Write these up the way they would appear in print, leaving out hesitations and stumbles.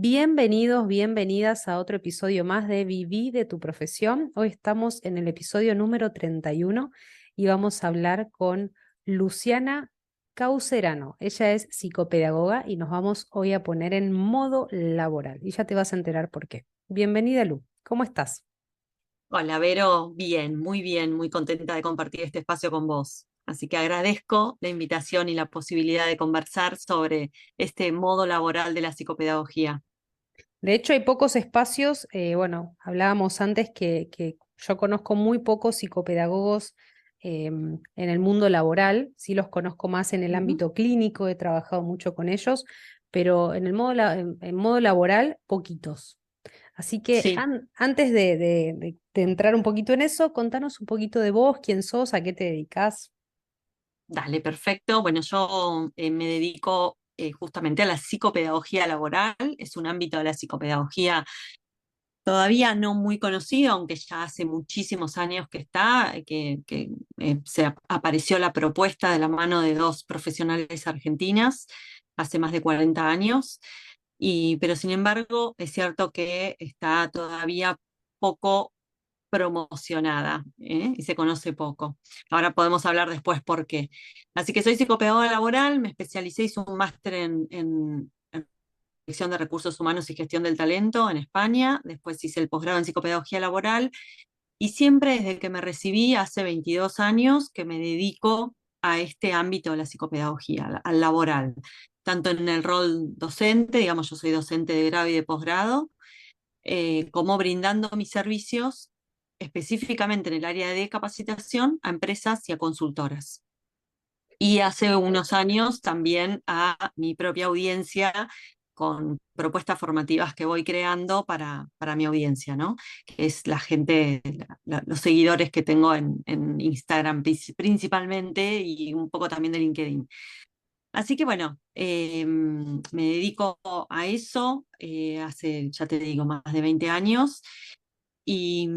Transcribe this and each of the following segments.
Bienvenidos, bienvenidas a otro episodio más de Viví de tu profesión. Hoy estamos en el episodio número 31 y vamos a hablar con Luciana Caucerano. Ella es psicopedagoga y nos vamos hoy a poner en modo laboral y ya te vas a enterar por qué. Bienvenida, Lu. ¿Cómo estás? Hola, Vero, bien, muy contenta de compartir este espacio con vos. Así que agradezco la invitación y la posibilidad de conversar sobre este modo laboral de la psicopedagogía. De hecho, hay pocos espacios, hablábamos antes que yo conozco muy pocos psicopedagogos en el mundo laboral, sí los conozco más en el Ujú. ámbito clínico, he trabajado mucho con ellos, pero en el en modo laboral, poquitos. Así que Sí, antes de entrar un poquito en eso, contanos un poquito de vos, quién sos, a qué te dedicás. dale, perfecto. Bueno, yo me dedico justamente a la psicopedagogía laboral. Es un ámbito de la psicopedagogía todavía no muy conocido, aunque ya hace muchísimos años que está, apareció la propuesta de la mano de dos profesionales argentinas hace más de 40 años, pero sin embargo es cierto que está todavía poco promocionada, y se conoce poco. Ahora podemos hablar después por qué. Así que soy psicopedagoga laboral, me especialicé, hice un máster en Dirección de Recursos Humanos y Gestión del Talento en España, después hice el posgrado en Psicopedagogía Laboral y siempre desde que me recibí hace 22 años que me dedico a este ámbito de la psicopedagogía, al laboral, tanto en el rol docente, digamos yo soy docente de grado y de posgrado, como brindando mis servicios específicamente en el área de capacitación a empresas y a consultoras. Y hace unos años también a mi propia audiencia con propuestas formativas que voy creando para mi audiencia, ¿no? Que es la gente, los seguidores que tengo en Instagram principalmente y un poco también de LinkedIn. Así que bueno, me dedico a eso hace, ya te digo, más de 20 años y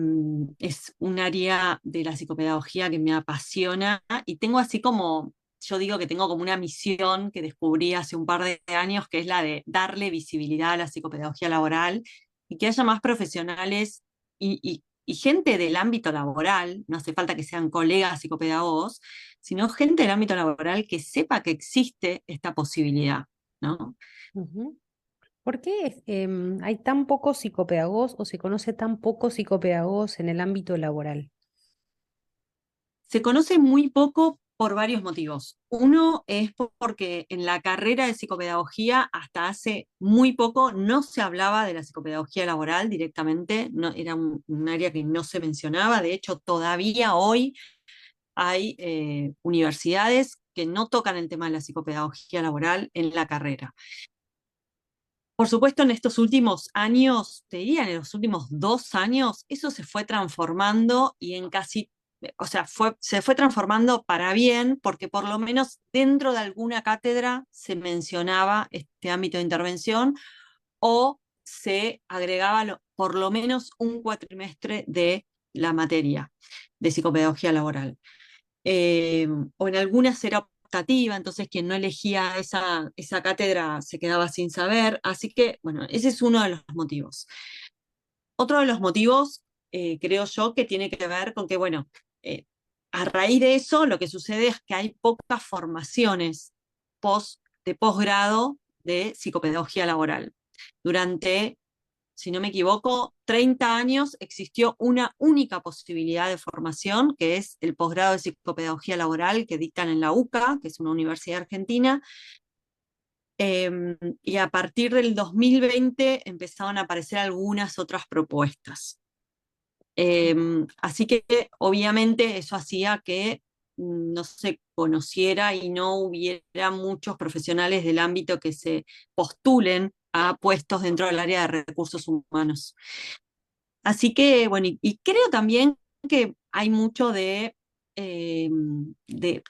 es un área de la psicopedagogía que me apasiona y tengo así como, yo digo que tengo como una misión que descubrí hace un par de años, que es la de darle visibilidad a la psicopedagogía laboral y que haya más profesionales y gente del ámbito laboral, no hace falta que sean colegas psicopedagogos, sino gente del ámbito laboral que sepa que existe esta posibilidad, ¿no? Ujú. ¿Por qué hay tan pocos psicopedagogos o se conoce tan pocos psicopedagogos en el ámbito laboral? Se conoce muy poco por varios motivos. Uno es porque en la carrera de psicopedagogía hasta hace muy poco no se hablaba de la psicopedagogía laboral directamente, no, era un área que no se mencionaba. De hecho, todavía hoy hay universidades que no tocan el tema de la psicopedagogía laboral en la carrera. Por supuesto, en estos últimos años, te diría en los últimos 2 años, eso se fue transformando y en casi, o sea, se fue transformando para bien, porque por lo menos dentro de alguna cátedra se mencionaba este ámbito de intervención o se agregaba por lo menos un cuatrimestre de la materia de psicopedagogía laboral, eh, o en algunas era optativa, entonces quien no elegía esa cátedra se quedaba sin saber, así que, bueno, ese es uno de los motivos. Otro de los motivos, creo yo, que tiene que ver con que, bueno, eh, a raíz de eso, lo que sucede es que hay pocas formaciones de posgrado de psicopedagogía laboral. Durante, si no me equivoco, 30 años existió una única posibilidad de formación, que es el posgrado de psicopedagogía laboral que dictan en la UCA, que es una universidad argentina, y a partir del 2020 empezaron a aparecer algunas otras propuestas. Así que obviamente eso hacía que no se conociera y no hubiera muchos profesionales del ámbito que se postulen a puestos dentro del área de recursos humanos. Así que, bueno, y creo también que hay mucho de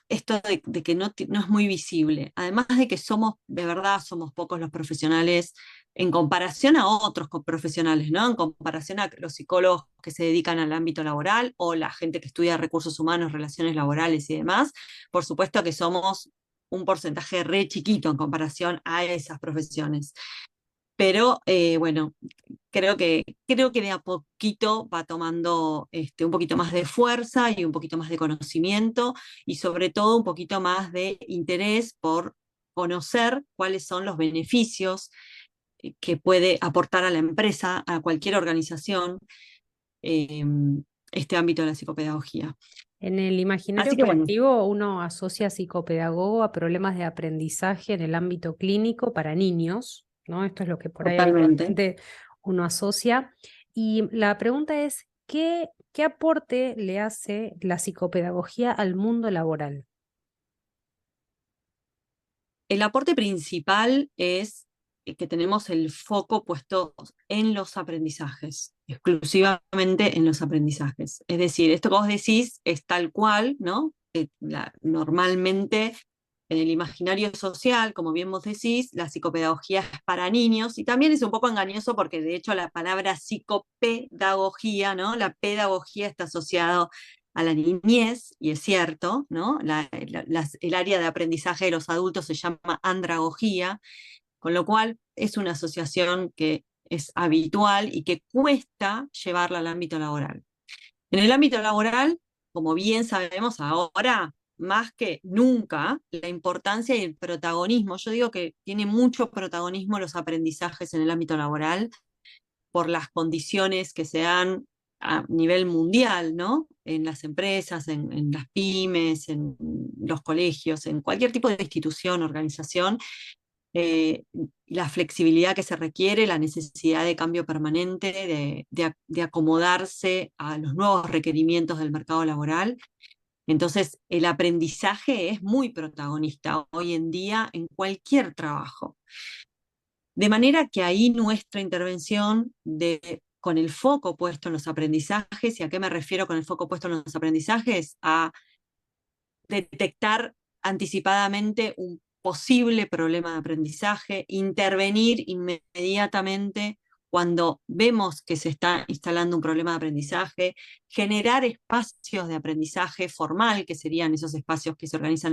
esto de que no es muy visible. Además de que somos, de verdad, somos pocos los profesionales en comparación a otros profesionales, ¿no? En comparación a los psicólogos que se dedican al ámbito laboral o la gente que estudia recursos humanos, relaciones laborales y demás. Por supuesto que somos un porcentaje re chiquito en comparación a esas profesiones. Pero bueno, creo que de a poquito va tomando un poquito más de fuerza y un poquito más de conocimiento y sobre todo un poquito más de interés por conocer cuáles son los beneficios que puede aportar a la empresa, a cualquier organización, eh, este ámbito de la psicopedagogía. En el imaginario Así que bueno, colectivo uno asocia psicopedagogo a problemas de aprendizaje en el ámbito clínico para niños, ¿no? Esto es lo que por ahí totalmente. habitualmente uno asocia. Y la pregunta es, ¿qué aporte le hace la psicopedagogía al mundo laboral? El aporte principal es que tenemos el foco puesto en los aprendizajes, exclusivamente en los aprendizajes. Es decir, esto que vos decís es tal cual, ¿no? Normalmente en el imaginario social, como bien vos decís, la psicopedagogía es para niños y también es un poco engañoso porque de hecho la palabra psicopedagogía, ¿no? La pedagogía está asociado a la niñez, y es cierto, ¿no? El área de aprendizaje de los adultos se llama andragogía, con lo cual es una asociación que es habitual y que cuesta llevarla al ámbito laboral. En el ámbito laboral, como bien sabemos ahora, más que nunca, la importancia y el protagonismo, yo digo que tiene mucho protagonismo los aprendizajes en el ámbito laboral por las condiciones que se dan a nivel mundial, ¿no? En las empresas, en las pymes, en los colegios, en cualquier tipo de institución, organización, eh, la flexibilidad que se requiere, la necesidad de cambio permanente, de acomodarse a los nuevos requerimientos del mercado laboral. Entonces, el aprendizaje es muy protagonista hoy en día en cualquier trabajo. De manera que ahí nuestra intervención con el foco puesto en los aprendizajes, ¿y a qué me refiero con el foco puesto en los aprendizajes? A detectar anticipadamente un posible problema de aprendizaje, intervenir inmediatamente cuando vemos que se está instalando un problema de aprendizaje, generar espacios de aprendizaje formal, que serían esos espacios que se organizan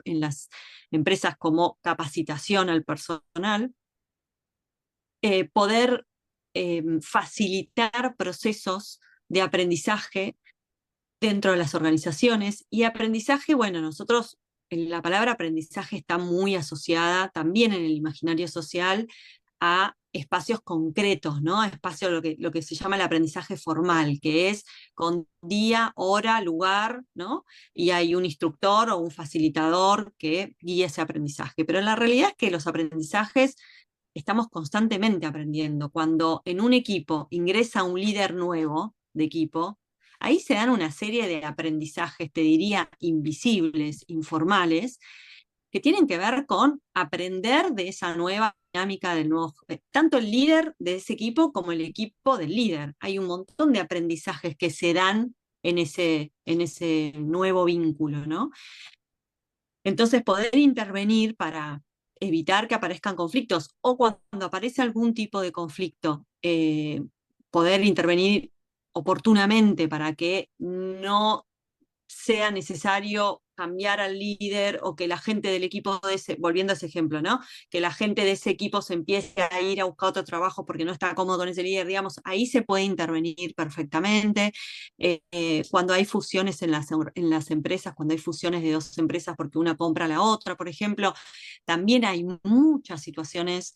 en las empresas como capacitación al personal, poder facilitar procesos de aprendizaje dentro de las organizaciones. Y aprendizaje, bueno, nosotros, la palabra aprendizaje está muy asociada también en el imaginario social a espacios concretos, ¿no? A espacios, lo que se llama el aprendizaje formal, que es con día, hora, lugar, ¿no? Y hay un instructor o un facilitador que guía ese aprendizaje. Pero la realidad es que los aprendizajes estamos constantemente aprendiendo. Cuando en un equipo ingresa un líder nuevo de equipo, ahí se dan una serie de aprendizajes, te diría, invisibles, informales, que tienen que ver con aprender de esa nueva dinámica del nuevo, tanto el líder de ese equipo como el equipo del líder. Hay un montón de aprendizajes que se dan en ese nuevo vínculo, ¿no? Entonces, poder intervenir para evitar que aparezcan conflictos o cuando aparece algún tipo de conflicto, poder intervenir oportunamente para que no sea necesario cambiar al líder o que la gente del equipo de ese, volviendo a ese ejemplo, ¿no? Que la gente de ese equipo se empiece a ir a buscar otro trabajo porque no está cómodo con ese líder, digamos, ahí se puede intervenir perfectamente. Cuando hay fusiones en las empresas, cuando hay fusiones de dos empresas porque una compra a la otra, por ejemplo, también hay muchas situaciones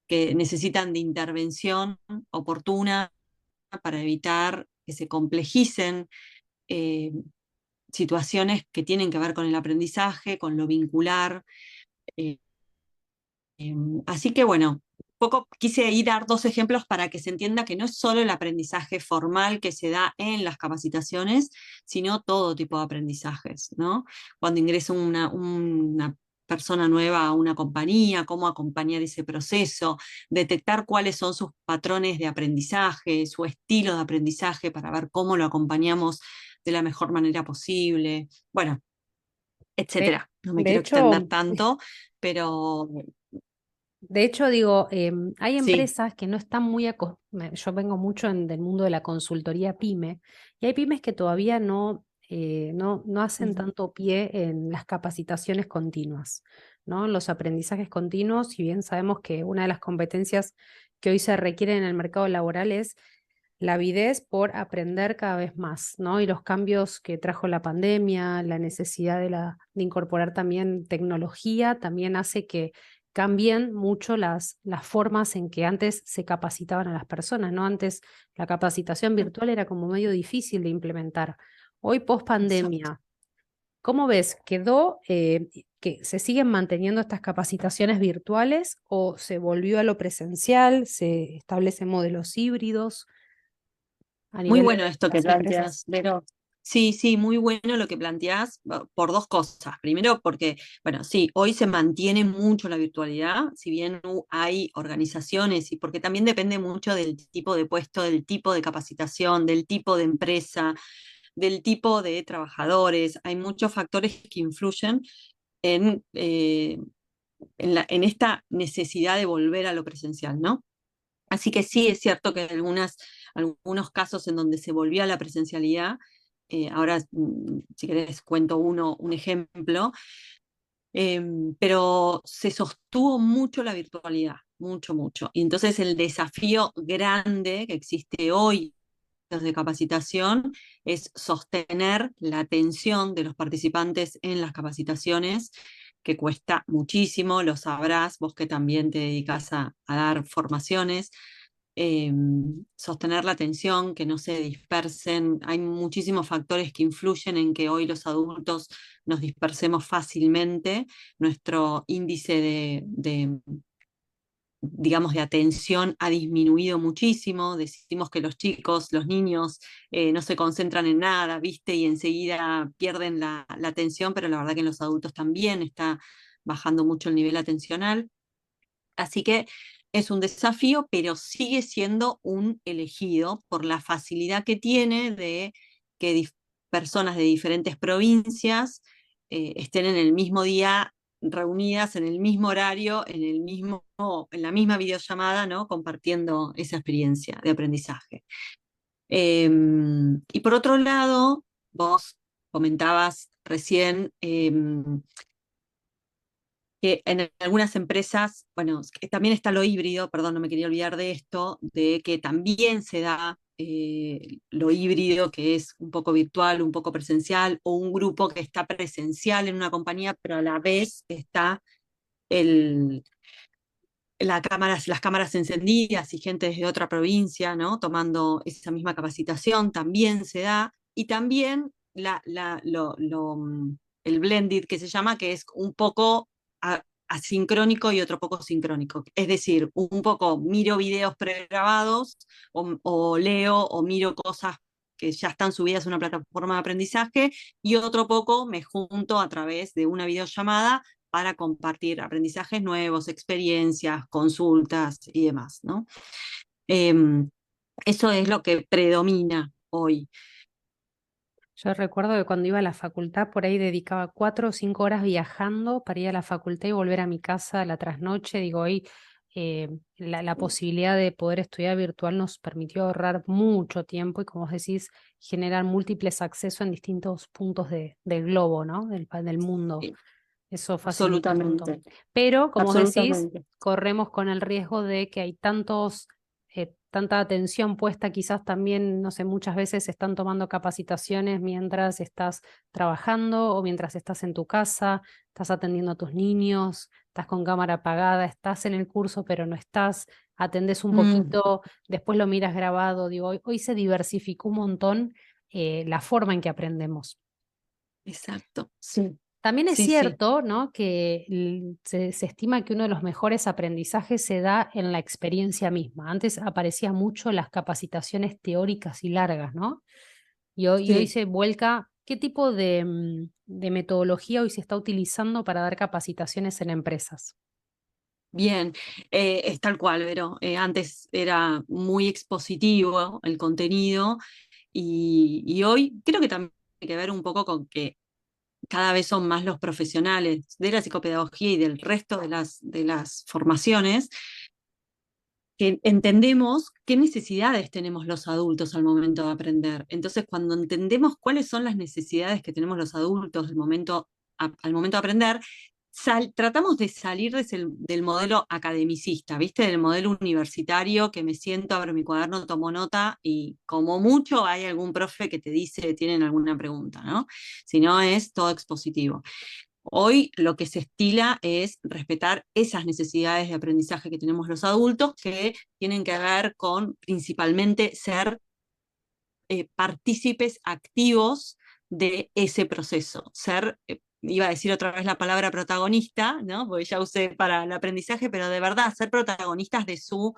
que necesitan de intervención oportuna para evitar que se complejicen eh, situaciones que tienen que ver con el aprendizaje, con lo vincular. eh, Así que bueno, poco quise ahí dar dos ejemplos para que se entienda que no es solo el aprendizaje formal que se da en las capacitaciones, sino todo tipo de aprendizajes, ¿no? Cuando ingresa una persona nueva a una compañía, cómo acompañar ese proceso, detectar cuáles son sus patrones de aprendizaje, su estilo de aprendizaje para ver cómo lo acompañamos de la mejor manera posible. Bueno, De, etcétera. No me de quiero extender hecho, tanto, pero De hecho, digo, hay sí. empresas que no están muy yo vengo mucho del mundo de la consultoría pyme, y hay pymes que todavía no hacen Ujú. tanto pie en las capacitaciones continuas, ¿no? En los aprendizajes continuos, si bien sabemos que una de las competencias que hoy se requiere en el mercado laboral es la avidez por aprender cada vez más, ¿no? Y los cambios que trajo la pandemia, la necesidad de incorporar también tecnología, también hace que cambien mucho las formas en que antes se capacitaban a las personas, ¿no? Antes la capacitación virtual era como medio difícil de implementar. Hoy, post Exacto. pandemia, ¿cómo ves? ¿Quedó que se siguen manteniendo estas capacitaciones virtuales o se volvió a lo presencial? ¿Se establecen modelos híbridos a Muy nivel de bueno esto que las empresas? planteas, Vero. Sí, sí, muy bueno lo que planteas por dos cosas. Primero, porque, bueno, sí, hoy se mantiene mucho la virtualidad, si bien hay organizaciones, y porque también depende mucho del tipo de puesto, del tipo de capacitación, del tipo de empresa, del tipo de trabajadores. Hay muchos factores que influyen en, en esta necesidad de volver a lo presencial, ¿no? Así que sí, es cierto que hay algunos casos en donde se volvió a la presencialidad. Ahora, si querés, cuento un ejemplo. Pero se sostuvo mucho la virtualidad, mucho, mucho. Y entonces el desafío grande que existe hoy de capacitación es sostener la atención de los participantes en las capacitaciones, que cuesta muchísimo, lo sabrás, vos que también te dedicas a dar formaciones. eh, Sostener la atención, que no se dispersen. Hay muchísimos factores que influyen en que hoy los adultos nos dispersemos fácilmente. Nuestro índice digamos, de atención ha disminuido muchísimo. Decimos que los chicos, los niños, no se concentran en nada, ¿viste? Y enseguida pierden la atención, pero la verdad que en los adultos también está bajando mucho el nivel atencional. Así que es un desafío, pero sigue siendo un elegido por la facilidad que tiene de que personas de diferentes provincias estén en el mismo día reunidas en el mismo horario, en la misma videollamada, ¿no? Compartiendo esa experiencia de aprendizaje. Y por otro lado, vos comentabas recién que en algunas empresas, bueno, que también está lo híbrido, perdón, no me quería olvidar de esto, de que también se da lo híbrido, que es un poco virtual, un poco presencial, o un grupo que está presencial en una compañía, pero a la vez está el, las cámaras encendidas y gente desde otra provincia, ¿no? Tomando esa misma capacitación, también se da. Y también el blended que se llama, que es un poco asincrónico y otro poco sincrónico. Es decir, un poco miro videos pregrabados o leo o miro cosas que ya están subidas a una plataforma de aprendizaje, y otro poco me junto a través de una videollamada para compartir aprendizajes nuevos, experiencias, consultas y demás, ¿no? Eh, Eso es lo que predomina hoy. Yo recuerdo que cuando iba a la facultad, por ahí dedicaba 4 o 5 horas viajando para ir a la facultad y volver a mi casa a la trasnoche. Digo, hoy la posibilidad de poder estudiar virtual nos permitió ahorrar mucho tiempo y, como vos decís, generar múltiples accesos en distintos puntos del globo, ¿no? Del mundo. Sí, Eso facilita un montón. absolutamente, Pero, como vos decís, absolutamente. corremos con el riesgo de que hay tanta atención puesta, quizás también, no sé, muchas veces están tomando capacitaciones mientras estás trabajando o mientras estás en tu casa, estás atendiendo a tus niños, estás con cámara apagada, estás en el curso pero no estás, atendés un Mm, poquito, después lo miras grabado. Digo, hoy se diversificó un montón la forma en que aprendemos. exacto, sí, También es sí, sí. cierto, ¿no? Que se estima que uno de los mejores aprendizajes se da en la experiencia misma. Antes aparecía mucho las capacitaciones teóricas y largas, ¿no? Y hoy Sí. se vuelca, ¿qué tipo de metodología hoy se está utilizando para dar capacitaciones en empresas? Bien, es tal cual, Vero. Antes era muy expositivo el contenido, y hoy creo que también tiene que ver un poco con que cada vez son más los profesionales de la psicopedagogía y del resto de las formaciones que entendemos qué necesidades tenemos los adultos al momento de aprender. Entonces, cuando entendemos cuáles son las necesidades que tenemos los adultos al momento de aprender, tratamos de salir del modelo academicista, ¿viste? Del modelo universitario, que me siento, abro mi cuaderno, tomo nota y como mucho hay algún profe que te dice, tienen alguna pregunta, ¿no? Si no, es todo expositivo. Hoy lo que se estila es respetar esas necesidades de aprendizaje que tenemos los adultos, que tienen que ver con principalmente ser partícipes activos de ese proceso, ser, iba a decir otra vez la palabra protagonista, ¿no? Porque ya usé para el aprendizaje, pero de verdad ser protagonistas de su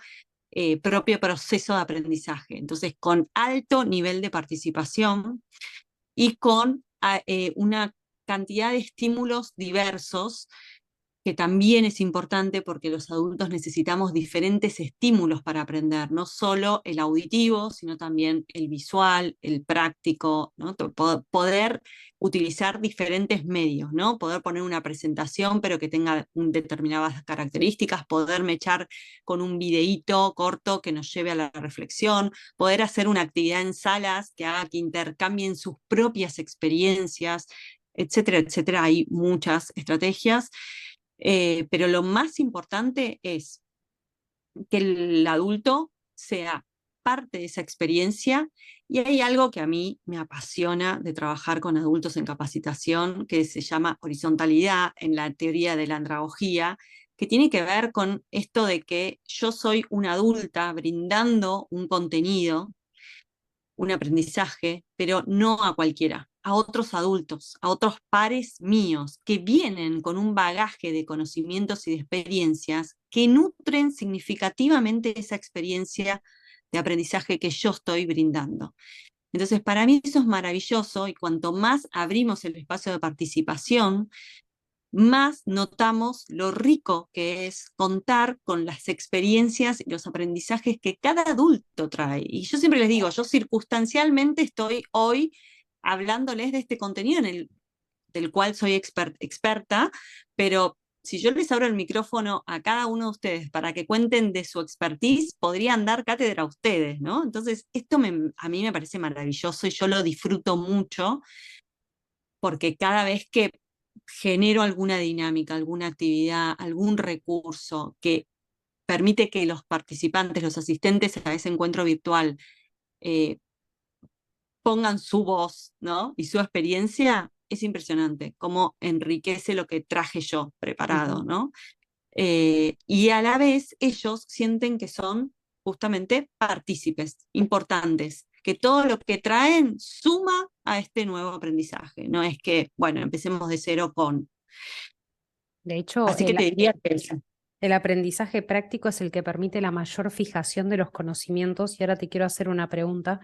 propio proceso de aprendizaje. Entonces, con alto nivel de participación y con una cantidad de estímulos diversos, que también es importante porque los adultos necesitamos diferentes estímulos para aprender, no solo el auditivo, sino también el visual, el práctico, ¿no? Poder utilizar diferentes medios, ¿no? Poder poner una presentación pero que tenga determinadas características, poderme echar con un videíto corto que nos lleve a la reflexión, poder hacer una actividad en salas que haga que intercambien sus propias experiencias, etcétera, etcétera. Hay muchas estrategias. Pero lo más importante es que el adulto sea parte de esa experiencia, y hay algo que a mí me apasiona de trabajar con adultos en capacitación, que se llama horizontalidad en la teoría de la andragogía, que tiene que ver con esto de que yo soy una adulta brindando un contenido, un aprendizaje, pero no a cualquiera, a otros adultos, a otros pares míos, que vienen con un bagaje de conocimientos y de experiencias que nutren significativamente esa experiencia de aprendizaje que yo estoy brindando. Entonces, para mí eso es maravilloso, y cuanto más abrimos el espacio de participación, más notamos lo rico que es contar con las experiencias y los aprendizajes que cada adulto trae. Y yo siempre les digo, yo circunstancialmente estoy hoy hablándoles de este contenido del cual soy experta, pero si yo les abro el micrófono a cada uno de ustedes para que cuenten de su expertise, podrían dar cátedra a ustedes, ¿no? Entonces, esto a mí me parece maravilloso y yo lo disfruto mucho, porque cada vez que genero alguna dinámica, alguna actividad, algún recurso que permite que los participantes, los asistentes a ese encuentro virtual eh, pongan su voz, ¿no? Y su experiencia, es impresionante cómo enriquece lo que traje yo preparado, ¿no? Y a la vez ellos sienten que son justamente partícipes importantes, que todo lo que traen suma a este nuevo aprendizaje. No es que, bueno, empecemos de cero con. De hecho, Así que te diría que el aprendizaje práctico es el que permite la mayor fijación de los conocimientos. Y ahora te quiero hacer una pregunta.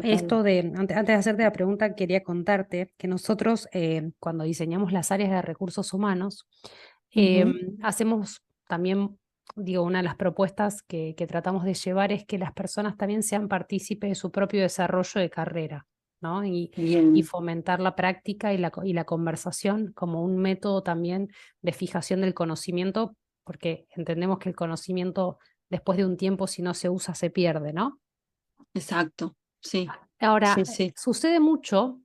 Antes de hacerte la pregunta, quería contarte que nosotros, cuando diseñamos las áreas de recursos humanos, hacemos también, digo, una de las propuestas que tratamos de llevar es que las personas también sean partícipes de su propio desarrollo de carrera, ¿no? Y bien, fomentar la práctica y la conversación como un método también de fijación del conocimiento, porque entendemos que el conocimiento, después de un tiempo, si no se usa, se pierde, ¿no? exacto, sí, Ahora, sí, sí. sucede mucho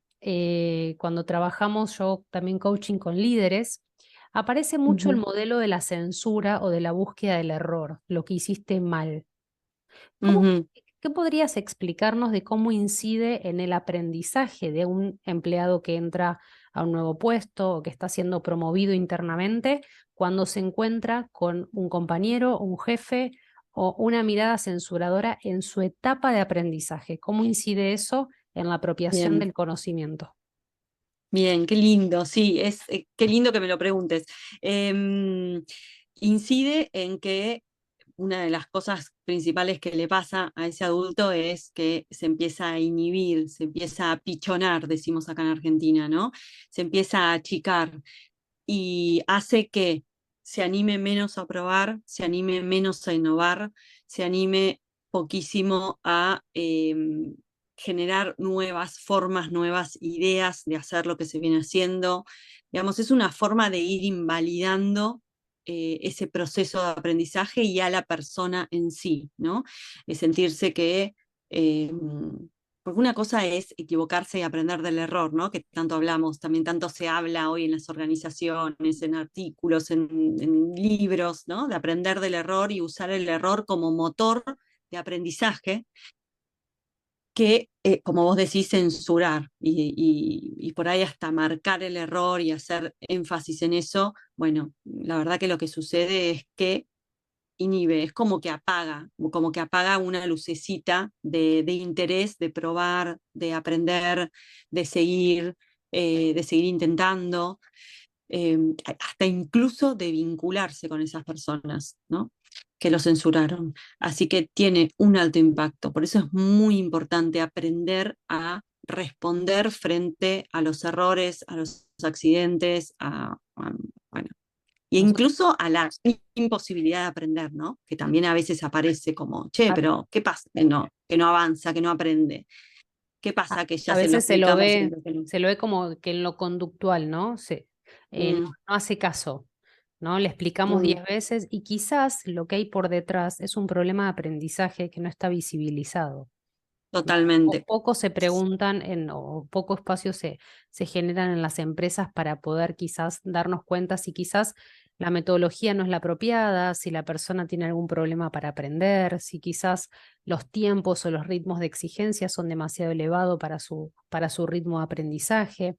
cuando trabajamos, yo también coaching con líderes, aparece mucho el Ujú, modelo de la censura o de la búsqueda del error, lo que hiciste mal. ¿Cómo, ujú. qué podrías explicarnos de cómo incide en el aprendizaje de un empleado que entra a un nuevo puesto o que está siendo promovido internamente cuando se encuentra con un compañero, un jefe o una mirada censuradora en su etapa de aprendizaje? ¿Cómo incide eso en la apropiación Bien, del conocimiento? bien, qué lindo, sí, qué lindo que me lo preguntes. Incide en que una de las cosas principales que le pasa a ese adulto es que se empieza a inhibir, se empieza a pichonar, decimos acá en Argentina, ¿no? Se empieza a achicar y hace que se anime menos a probar, se anime menos a innovar, se anime poquísimo a generar nuevas formas, nuevas ideas de hacer lo que se viene haciendo. Digamos, es una forma de ir invalidando ese proceso de aprendizaje y a la persona en sí, ¿no? Es sentirse que porque una cosa es equivocarse y aprender del error, ¿no? Que tanto hablamos, también tanto se habla hoy en las organizaciones, en artículos, en libros, ¿no? De aprender del error y usar el error como motor de aprendizaje, que, como vos decís, censurar y por ahí hasta marcar el error y hacer énfasis en eso. Bueno, la verdad que lo que sucede es que inhibe, es como que apaga una lucecita de interés, de probar, de aprender, de seguir intentando, eh, hasta incluso de vincularse con esas personas, ¿no? Que lo censuraron. Así que tiene un alto impacto. Por eso es muy importante aprender a responder frente a los errores, a los accidentes, bueno, e Nos- incluso a la imposibilidad de aprender, ¿no? Que también a veces aparece como, che, a, pero ¿qué pasa? Que no avanza, que no aprende. ¿Qué pasa que ya a se lo veces explicamos y lo que no? se lo ve como que en lo conductual, ¿no? No, Mm, no hace caso, ¿no? Le explicamos mm, 10 veces y quizás lo que hay por detrás es un problema de aprendizaje que no está visibilizado. ¿No? totalmente. Poco se preguntan o poco espacio se generan en las empresas para poder quizás darnos cuenta si quizás la metodología no es la apropiada, si la persona tiene algún problema para aprender, si quizás los tiempos o los ritmos de exigencia son demasiado elevados para su ritmo de aprendizaje.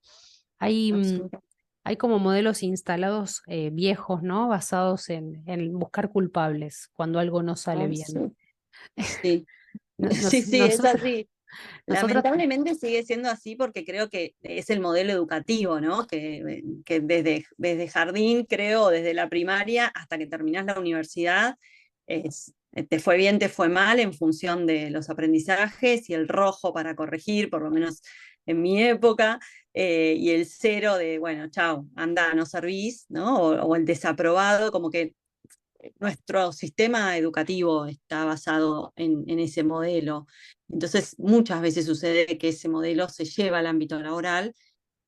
Hay, Absolutamente. hay como modelos instalados viejos, ¿no? Basados en buscar culpables cuando algo no sale Ay, bien. sí, sí. Sí, sí, es Nosotros, así. nosotros Lamentablemente sigue siendo así porque creo que es el modelo educativo, ¿no? Que desde jardín, creo, desde la primaria hasta que terminás la universidad, te fue bien, te fue mal en función de los aprendizajes y el rojo para corregir, por lo menos en mi época, y el cero de, bueno, chao, anda, no servís, ¿no? O el desaprobado, como que nuestro sistema educativo está basado en ese modelo. Entonces, muchas veces sucede que ese modelo se lleva al ámbito laboral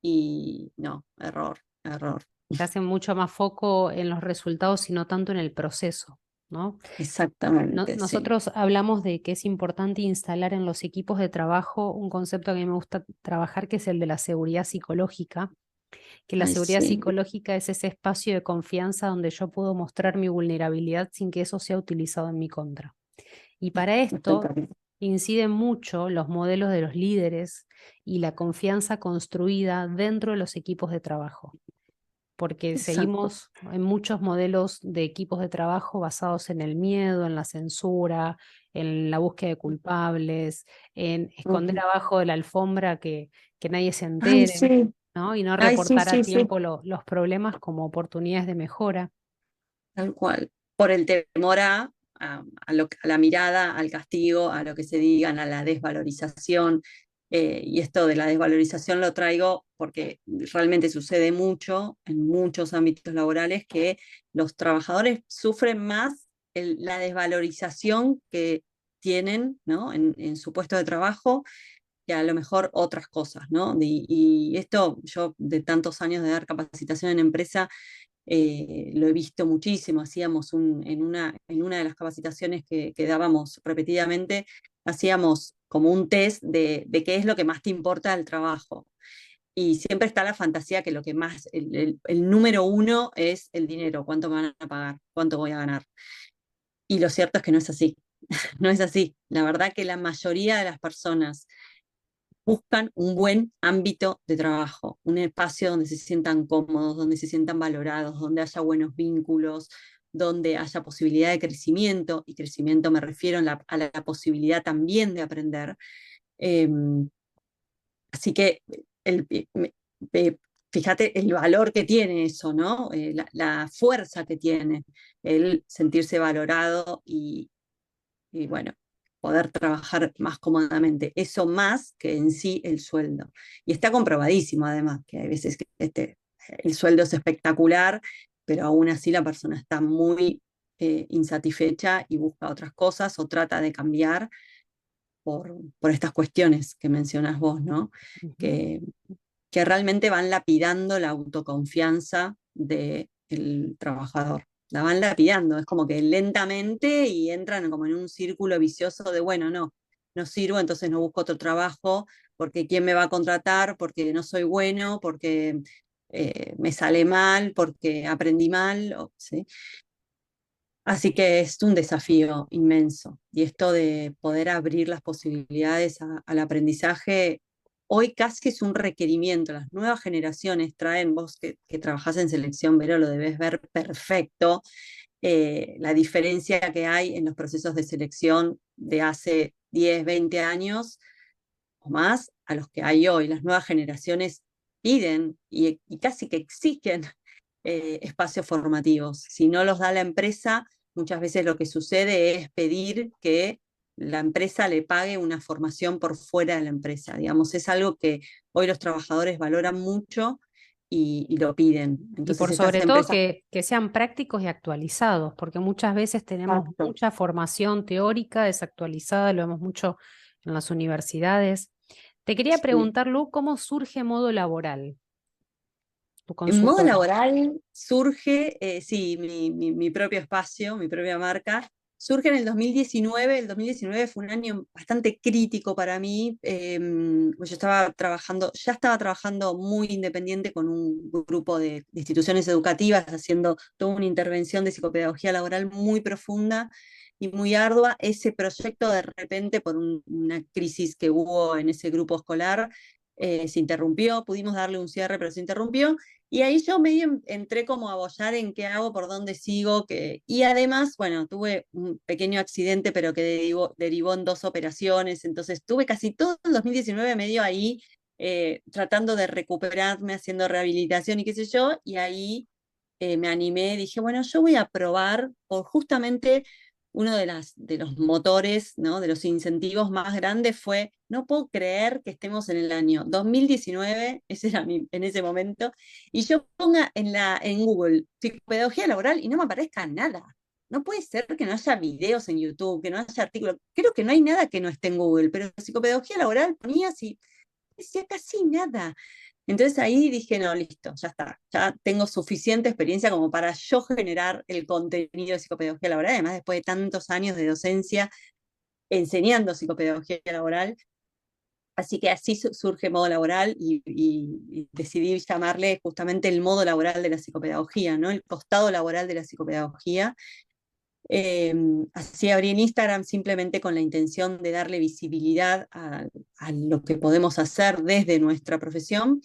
y no, error, error. se hace mucho más foco en los resultados y no tanto en el proceso, ¿no? Exactamente, sí. Nosotros hablamos de que es importante instalar en los equipos de trabajo un concepto que a mí me gusta trabajar, que es el de la seguridad psicológica, que la Ay, seguridad sí. psicológica es ese espacio de confianza donde yo puedo mostrar mi vulnerabilidad sin que eso sea utilizado en mi contra. Y para esto Espectacular. inciden mucho los modelos de los líderes y la confianza construida dentro de los equipos de trabajo, porque Exacto. seguimos en muchos modelos de equipos de trabajo basados en el miedo, en la censura, en la búsqueda de culpables, en esconder Ujú. abajo de la alfombra que nadie se Ay, entere, sí. ¿no? Y no Ay, sí, reportar a sí, sí. tiempo los problemas como oportunidades de mejora. Tal cual. Por el temor a la mirada, al castigo, a lo que se digan, a la desvalorización. Y esto de la desvalorización lo traigo porque realmente sucede mucho en muchos ámbitos laborales que los trabajadores sufren más la desvalorización que tienen, ¿no? En su puesto de trabajo que a lo mejor otras cosas, ¿no? Y esto yo de tantos años de dar capacitación en empresa lo he visto muchísimo. Hacíamos en una de las capacitaciones que dábamos repetidamente, hacíamos como un test de qué es lo que más te importa del trabajo. Y siempre está la fantasía que lo que más, el número uno es el dinero, cuánto me van a pagar, cuánto voy a ganar. Y lo cierto es que no es así, no es así. La verdad que la mayoría de las personas buscan un buen ámbito de trabajo, un espacio donde se sientan cómodos, donde se sientan valorados, donde haya buenos vínculos, donde haya posibilidad de crecimiento, y crecimiento me refiero a la posibilidad también de aprender. Eh, Así que el, eh, fíjate el valor que tiene eso, ¿no? La fuerza que tiene el sentirse valorado y bueno, poder trabajar más cómodamente. Eso más que en sí el sueldo. Y está comprobadísimo además, que hay veces que el sueldo es espectacular, pero aún así la persona está muy insatisfecha y busca otras cosas o trata de cambiar por estas cuestiones que mencionas vos, ¿no? Ujú. Que, que realmente van lapidando la autoconfianza del trabajador. La van lapidando, es como que lentamente y entran como en un círculo vicioso de, bueno, no, no sirvo, entonces no busco otro trabajo, porque quién me va a contratar, porque no soy bueno, porque me sale mal, porque aprendí mal, ¿sí? Así que es un desafío inmenso. Y esto de poder abrir las posibilidades al aprendizaje, hoy casi es un requerimiento. Las nuevas generaciones traen, vos que trabajás en selección, Vero, lo debes ver perfecto, la diferencia que hay en los procesos de selección de hace 10, 20 años o más a los que hay hoy. Las nuevas generaciones piden y casi que exigen espacios formativos. Si no los da la empresa, muchas veces lo que sucede es pedir que la empresa le pague una formación por fuera de la empresa. Digamos, es algo que hoy los trabajadores valoran mucho y lo piden. Y Entonces por estas sobre todo empresas... que sean prácticos y actualizados, porque muchas veces tenemos Exacto. mucha formación teórica desactualizada, lo vemos mucho en las universidades. Te quería Sí. preguntar, Lu, ¿cómo surge modo laboral, tu En modo consultora? laboral surge, sí, mi propio espacio, mi propia marca. Surge en el 2019. El 2019 fue un año bastante crítico para mí. Pues yo ya estaba trabajando muy independiente con un grupo de instituciones educativas, haciendo toda una intervención de psicopedagogía laboral muy profunda y muy ardua. Ese proyecto de repente, por una crisis que hubo en ese grupo escolar, se interrumpió. Pudimos darle un cierre, pero se interrumpió. Y ahí yo medio entré como a bollar en qué hago, por dónde sigo, y además, bueno, tuve un pequeño accidente, pero que derivó en 2 operaciones, entonces tuve casi todo el 2019 medio ahí tratando de recuperarme, haciendo rehabilitación y qué sé yo, y ahí me animé, dije, bueno, yo voy a probar por justamente uno de los motores, ¿no? De los incentivos más grandes fue, no puedo creer que estemos en el año 2019, ese era en ese momento, y yo ponga en Google psicopedagogía laboral y no me aparezca nada. No puede ser que no haya videos en YouTube, que no haya artículos. Creo que no hay nada que no esté en Google, pero psicopedagogía laboral ponía así, decía casi nada. Entonces ahí dije, no, listo, ya está, ya tengo suficiente experiencia como para yo generar el contenido de psicopedagogía laboral, además después de tantos años de docencia enseñando psicopedagogía laboral. Así que así surge modo laboral y decidí llamarle justamente el modo laboral de la psicopedagogía, ¿no? El costado laboral de la psicopedagogía. Así abrí en Instagram simplemente con la intención de darle visibilidad a lo que podemos hacer desde nuestra profesión.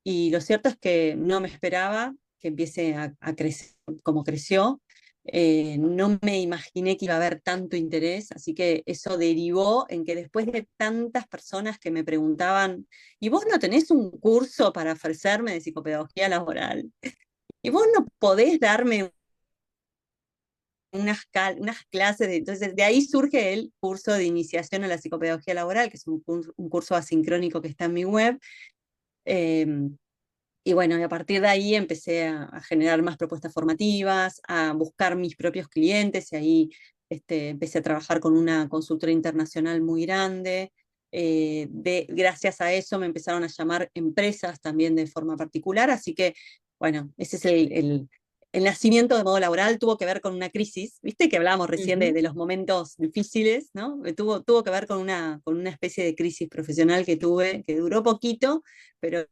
Y lo cierto es que no me esperaba que empiece a crecer como creció. No me imaginé que iba a haber tanto interés, así que eso derivó en que después de tantas personas que me preguntaban, ¿y vos no tenés un curso para ofrecerme de psicopedagogía laboral? ¿Y vos no podés darme unas clases? Entonces, de ahí surge el curso de iniciación a la psicopedagogía laboral, que es un curso asincrónico que está en mi web. Eh, Y bueno, y a partir de ahí empecé a generar más propuestas formativas, a buscar mis propios clientes, y ahí empecé a trabajar con una consultora internacional muy grande. Gracias a eso me empezaron a llamar empresas también de forma particular, así que, bueno, ese es el nacimiento de modo laboral. Tuvo que ver con una crisis, viste que hablábamos recién Ujú. de los momentos difíciles, ¿no? Tuvo que ver con una especie de crisis profesional que tuve, que duró poquito, pero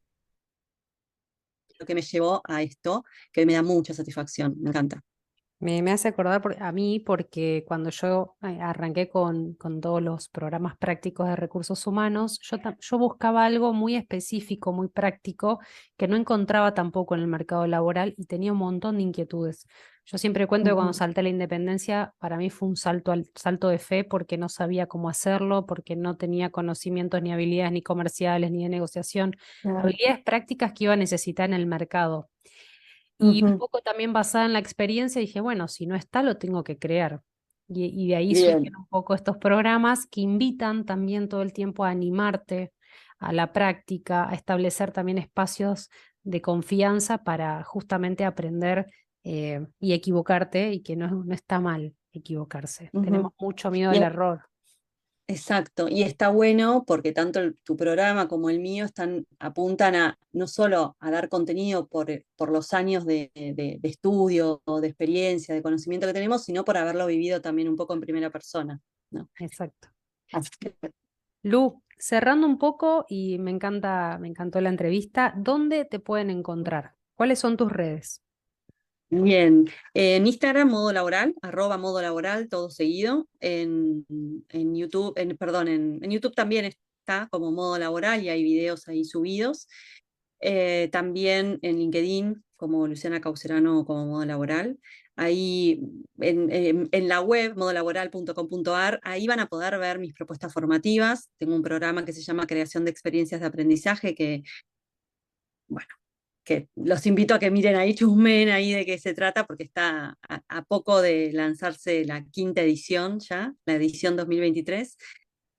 lo que me llevó a esto, que me da mucha satisfacción, me encanta. Me hace acordar a mí porque cuando yo arranqué con todos los programas prácticos de recursos humanos, yo buscaba algo muy específico, muy práctico, que no encontraba tampoco en el mercado laboral y tenía un montón de inquietudes. Yo siempre cuento que cuando Ujú. salté a la independencia, para mí fue un salto de fe porque no sabía cómo hacerlo, porque no tenía conocimientos ni habilidades ni comerciales ni de negociación, Claro. habilidades prácticas que iba a necesitar en el mercado. Y un Ujú. poco también basada en la experiencia, dije, bueno, si no está, lo tengo que crear. Y de ahí surgen Bien. un poco estos programas que invitan también todo el tiempo a animarte a la práctica, a establecer también espacios de confianza para justamente aprender y equivocarte y que no está mal equivocarse. Tenemos Ujú. mucho miedo Y al error. exacto, y está bueno porque tanto tu programa como el mío apuntan a no solo a dar contenido por los años de estudio, o de experiencia, de conocimiento que tenemos, sino por haberlo vivido también un poco en primera persona, ¿no? Exacto. Así que, Lu, cerrando un poco, y me encantó la entrevista, ¿dónde te pueden encontrar? ¿Cuáles son tus redes? bien, en Instagram, modo laboral, @modo laboral, todo seguido. En YouTube, perdón, en YouTube también está como modo laboral y hay videos ahí subidos. También en LinkedIn, como Luciana Caucerano, como modo laboral. Ahí en la web, modolaboral.com.ar, ahí van a poder ver mis propuestas formativas. Tengo un programa que se llama Creación de Experiencias de Aprendizaje, que, bueno, que los invito a que miren ahí, chusmen ahí de qué se trata, porque está a poco de lanzarse la quinta edición ya, la edición 2023.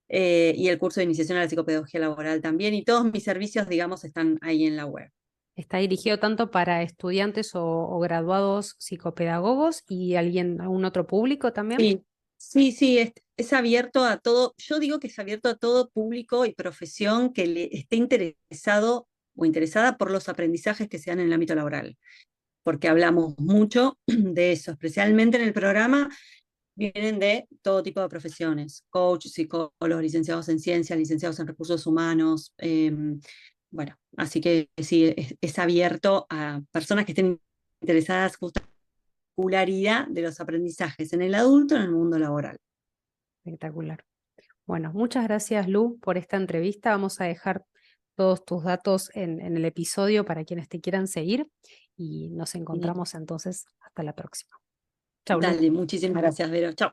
Y el curso de iniciación a la psicopedagogía laboral también, y todos mis servicios, digamos, están ahí en la web. Está dirigido tanto para estudiantes o graduados psicopedagogos y algún otro público también. Sí, sí, es abierto a todo, yo digo que es abierto a todo público y profesión que le esté interesado o interesada por los aprendizajes que se dan en el ámbito laboral, porque hablamos mucho de eso, especialmente en el programa. Vienen de todo tipo de profesiones: coach, psicólogos, licenciados en ciencias, licenciados en recursos humanos. Bueno, así que sí, es abierto a personas que estén interesadas justamente en la particularidad de los aprendizajes en el adulto en el mundo laboral. Espectacular. Bueno, muchas gracias, Lu, por esta entrevista. Vamos a dejar todos tus datos en el episodio para quienes te quieran seguir y nos Y encontramos entonces hasta la próxima. Chau, Lu. dale, muchísimas gracias, Vero. Chao.